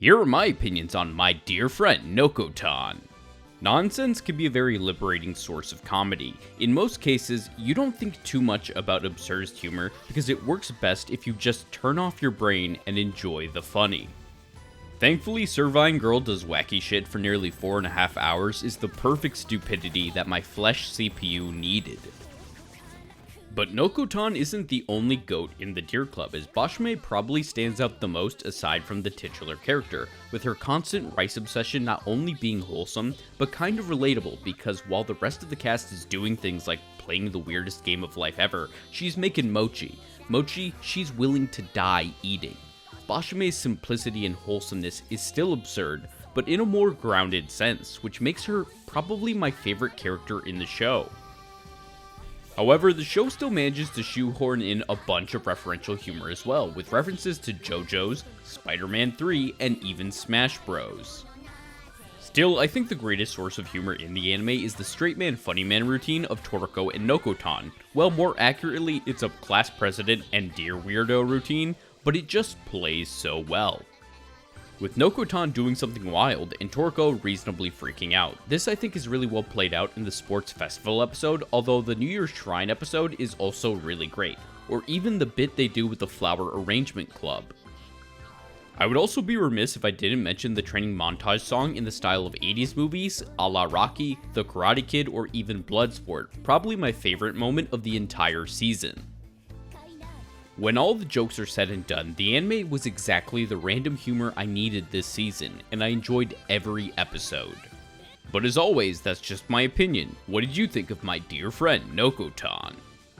Here are my opinions on my dear friend Nokotan. Nonsense can be a very liberating source of comedy. In most cases, you don't think too much about absurdist humor because it works best if you just turn off your brain and enjoy the funny. Thankfully, Servine Girl Does Wacky Shit for nearly 4.5 hours is the perfect stupidity that my flesh CPU needed. But Nokotan isn't the only goat in the Deer Club, as Bashime probably stands out the most aside from the titular character, with her constant rice obsession not only being wholesome, but kind of relatable because while the rest of the cast is doing things like playing the weirdest game of life ever, she's making mochi. Mochi she's willing to die eating. Bashime's simplicity and wholesomeness is still absurd, but in a more grounded sense, which makes her probably my favorite character in the show. However, the show still manages to shoehorn in a bunch of referential humor as well, with references to JoJo's, Spider-Man 3, and even Smash Bros. Still, I think the greatest source of humor in the anime is the straight man funny man routine of Toriko and Nokotan. Well, more accurately, it's a class president and dear weirdo routine, but it just plays so well. With Nokotan doing something wild and Toriko reasonably freaking out. This I think is really well played out in the sports festival episode, although the New Year's Shrine episode is also really great, or even the bit they do with the Flower Arrangement Club. I would also be remiss if I didn't mention the training montage song in the style of 80s movies, a la Rocky, The Karate Kid, or even Bloodsport, probably my favorite moment of the entire season. When all the jokes are said and done, the anime was exactly the random humor I needed this season, and I enjoyed every episode. But as always, that's just my opinion. What did you think of my dear friend Nokotan?